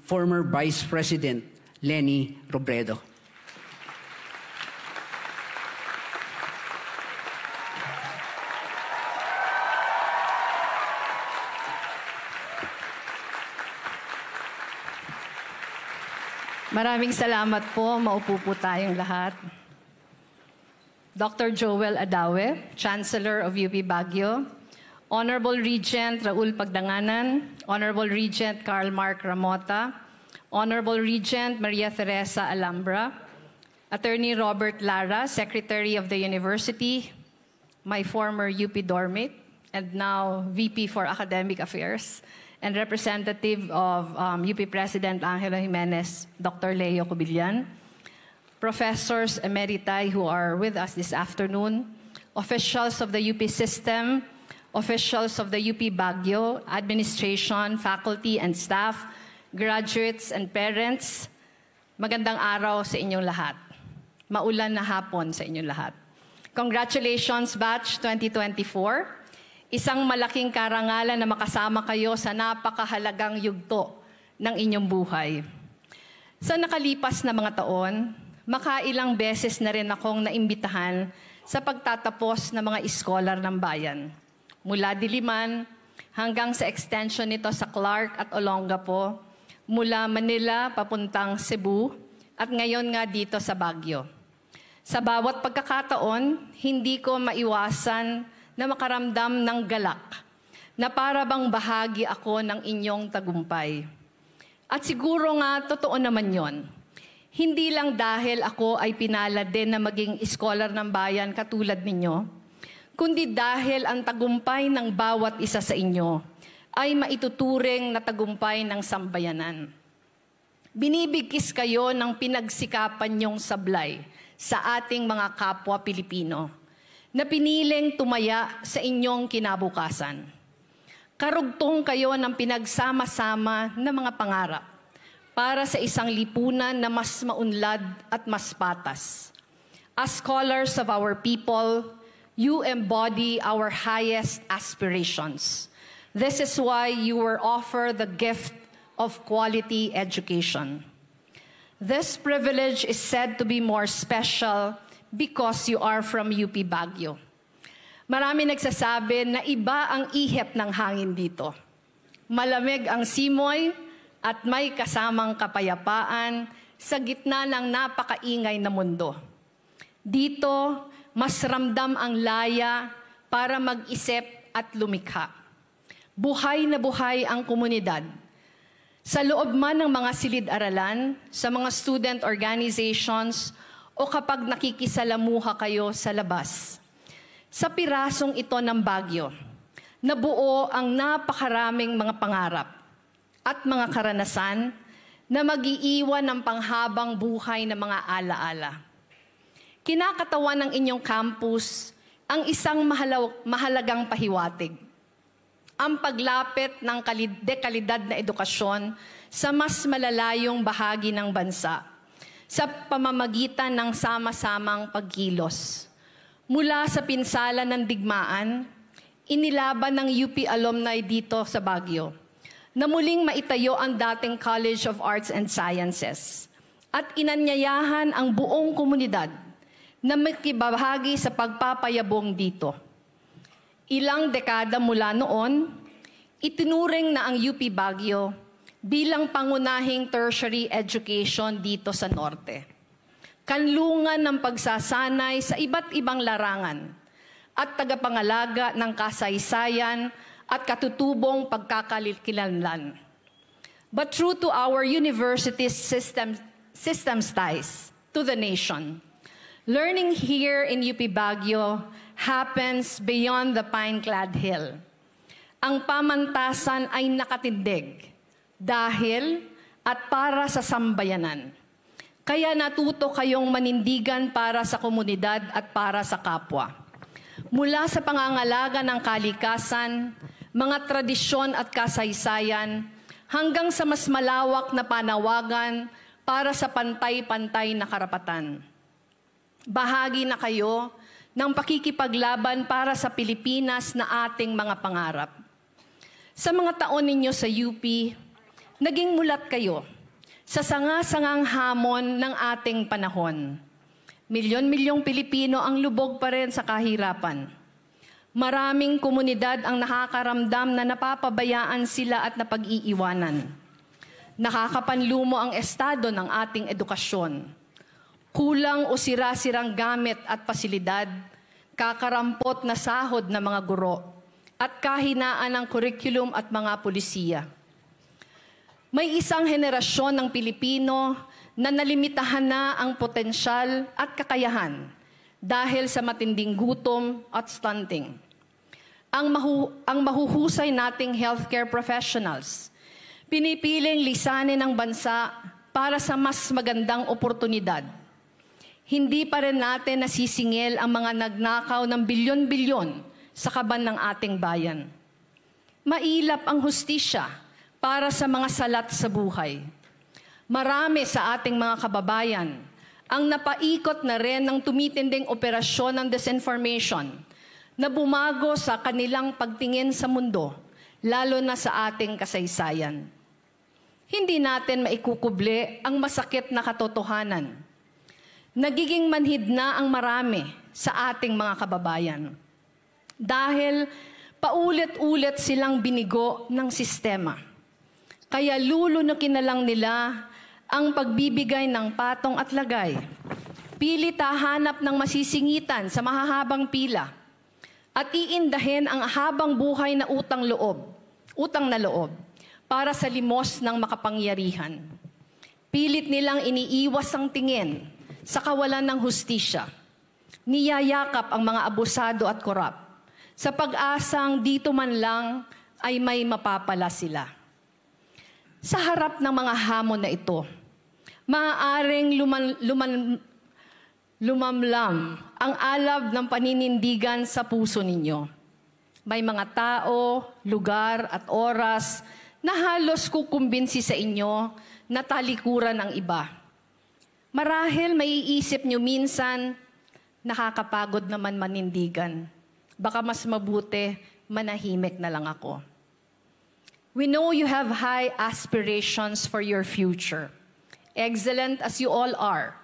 former Vice President Leni Robredo. Maraming salamat po. Maupo po tayong lahat. Dr. Joel Adawe, Chancellor of UP Baguio, Honorable Regent Raul Pagdanganan, Honorable Regent Carl Mark Ramota, Honorable Regent Maria Teresa Alhambra, Attorney Robert Lara, Secretary of the University, my former UP dormmate, and now VP for Academic Affairs, and representative of UP President Angelo Jimenez, Dr. Leo Cobillan, professors emeriti who are with us this afternoon, officials of the UP system, officials of the UP Baguio, administration, faculty and staff, graduates and parents, magandang araw sa inyong lahat. Maulan na hapon sa inyong lahat. Congratulations, Batch 2024. Isang malaking karangalan na makasama kayo sa napakahalagang yugto ng inyong buhay. Sa nakalipas na mga taon, makailang beses na rin akong naimbitahan sa pagtatapos ng mga iskolar ng bayan. Mula Diliman hanggang sa extension nito sa Clark at Olongapo, mula Manila papuntang Cebu at ngayon nga dito sa Baguio. Sa bawat pagkakataon, hindi ko maiwasan na makaramdam ng galak, na para bang bahagi ako ng inyong tagumpay. At siguro nga, totoo naman yon. Hindi lang dahil ako ay pinalad din na maging iskolar ng bayan katulad ninyo, kundi dahil ang tagumpay ng bawat isa sa inyo ay maituturing na tagumpay ng sambayanan. Binibigkis kayo ng pinagsikapan niyong sablay sa ating mga kapwa Pilipino, na piniling tumaya sa inyong kinabukasan. Karugtong kayo ng pinagsama-sama na mga pangarap para sa isang lipunan na mas maunlad at mas patas. As scholars of our people, you embody our highest aspirations. This is why you were offered the gift of quality education. This privilege is said to be more special because you are from UP Baguio. Marami nagsasabi na iba ang ihip ng hangin dito. Malamig ang simoy at may kasamang kapayapaan sa gitna ng napakaingay na mundo. Dito, mas ramdam ang laya para mag-isip at lumikha. Buhay na buhay ang komunidad. Sa loob man ng mga silid-aralan, sa mga student organizations, o kapag nakikisalamuha kayo sa labas. Sa pirasong ito ng Baguio, nabuo ang napakaraming mga pangarap at mga karanasan na mag-iiwan ng panghabang buhay na mga alaala. Kinakatawan ng inyong campus ang isang mahalagang pahiwatig. Ang paglapit ng dekalidad na edukasyon sa mas malalayong bahagi ng bansa, sa pamamagitan ng sama-samang pagkilos. Mula sa pinsala ng digmaan, inilaban ng UP alumni dito sa Baguio na muling maitayo ang dating College of Arts and Sciences at inanyayahan ang buong komunidad na makibahagi sa pagpapayabong dito. Ilang dekada mula noon, itinuring na ang UP Baguio bilang pangunahing tertiary education dito sa Norte. Kanlungan ng pagsasanay sa iba't ibang larangan at tagapangalaga ng kasaysayan at katutubong pagkakakilanlan. But true to our university's systems ties to the nation, learning here in UP Baguio happens beyond the pine-clad hill. Ang pamantasan ay nakatindig dahil at para sa sambayanan. Kaya natuto kayong manindigan para sa komunidad at para sa kapwa. Mula sa pangangalaga ng kalikasan, mga tradisyon at kasaysayan, hanggang sa mas malawak na panawagan para sa pantay-pantay na karapatan. Bahagi na kayo ng pakikipaglaban para sa Pilipinas na ating mga pangarap. Sa mga taon ninyo sa UP, naging mulat kayo sa sanga-sangang hamon ng ating panahon. Milyon-milyong Pilipino ang lubog pa rin sa kahirapan. Maraming komunidad ang nakakaramdam na napapabayaan sila at napag-iiwanan. Nakakapanlumo ang estado ng ating edukasyon. Kulang o sira-sirang gamit at pasilidad, kakarampot na sahod ng mga guro, at kahinaan ng curriculum at mga pulisiya. May isang henerasyon ng Pilipino na nalimitahan na ang potensyal at kakayahan dahil sa matinding gutom at stunting. Ang mahuhusay nating healthcare professionals, pinipiling lisanin ang bansa para sa mas magandang oportunidad. Hindi pa rin natin nasisingil ang mga nagnakaw ng bilyon-bilyon sa kaban ng ating bayan. Mailap ang hustisya para sa mga salat sa buhay. Marami sa ating mga kababayan ang napaikot na rin ng tumitinding operasyon ng disinformation na bumago sa kanilang pagtingin sa mundo, lalo na sa ating kasaysayan. Hindi natin maikukubli ang masakit na katotohanan. Nagiging manhid na ang marami sa ating mga kababayan dahil paulit-ulit silang binigo ng sistema. Kaya lulunukin na lang nila ang pagbibigay ng patong at lagay. Pilit hahanap ng masisingitan sa mahahabang pila at iindahin ang habang buhay na utang na loob para sa limos ng makapangyarihan. Pilit nilang iniiwas ang tingin sa kawalan ng hustisya. Niyayakap ang mga abusado at korap sa pag-asang dito man lang ay may mapapala sila. Sa harap ng mga hamon na ito, maaaring lumamlam ang alab ng paninindigan sa puso ninyo. May mga tao, lugar at oras na halos kukumbinsi sa inyo na talikuran ang iba. Marahil maiisip nyo minsan, nakakapagod naman manindigan. Baka mas mabuti, manahimik na lang ako. We know you have high aspirations for your future. Excellent as you all are,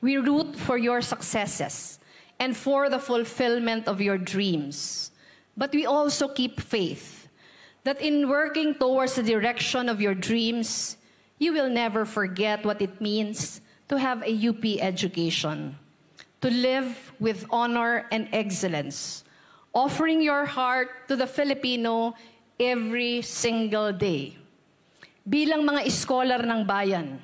we root for your successes and for the fulfillment of your dreams. But we also keep faith that in working towards the direction of your dreams, you will never forget what it means to have a UP education, to live with honor and excellence, offering your heart to the Filipino every single day. Bilang mga iskolar ng bayan,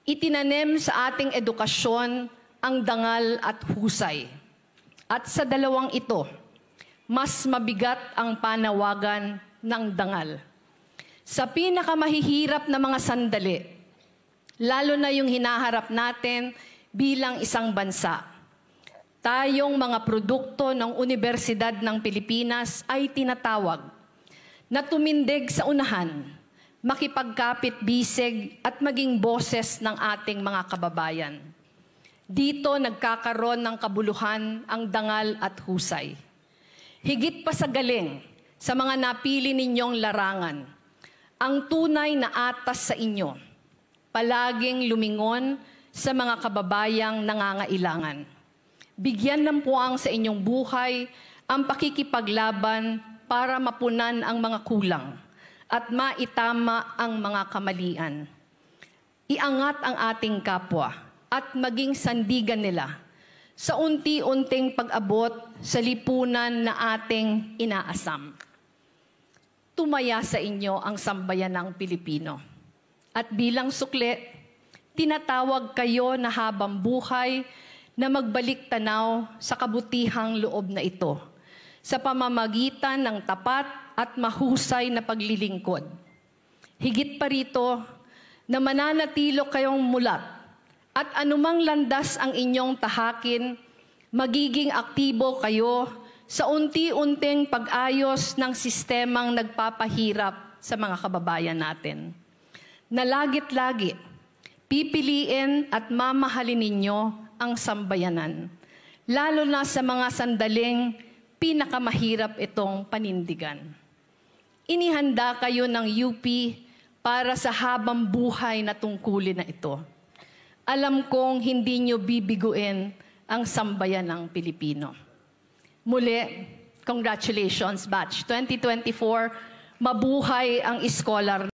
itinanim sa ating edukasyon ang dangal at husay. At sa dalawang ito, mas mabigat ang panawagan ng dangal. Sa pinakamahihirap na mga sandali, lalo na yung hinaharap natin bilang isang bansa, tayong mga produkto ng Universidad ng Pilipinas ay tinatawag na tumindig sa unahan, makipagkapit-bisig at maging boses ng ating mga kababayan. Dito nagkakaroon ng kabuluhan ang dangal at husay. Higit pa sa galing sa mga napili ninyong larangan, ang tunay na atas sa inyo, palaging lumingon sa mga kababayang nangangailangan. Bigyan ng puwang sa inyong buhay ang pakikipaglaban para mapunan ang mga kulang at maitama ang mga kamalian. Iangat ang ating kapwa at maging sandigan nila sa unti-unting pag-abot sa lipunan na ating inaasam. Tumaya sa inyo ang sambayanang Pilipino. At bilang sukli, tinatawag kayo na habang buhay na magbalik tanaw sa kabutihang loob na ito sa pamamagitan ng tapat at mahusay na paglilingkod. Higit pa rito, na mananatilo kayong mulat at anumang landas ang inyong tahakin, magiging aktibo kayo sa unti-unting pag-ayos ng sistemang nagpapahirap sa mga kababayan natin. Na lagit-lagi, pipiliin at mamahalin ninyo ang sambayanan, lalo na sa mga sandaling pinakamahirap itong panindigan. Inihanda kayo ng UP para sa habang buhay na tungkulin na ito. Alam kong hindi nyo bibiguin ang sambayan ng Pilipino. Muli, congratulations, Batch 2024. Mabuhay ang Scholar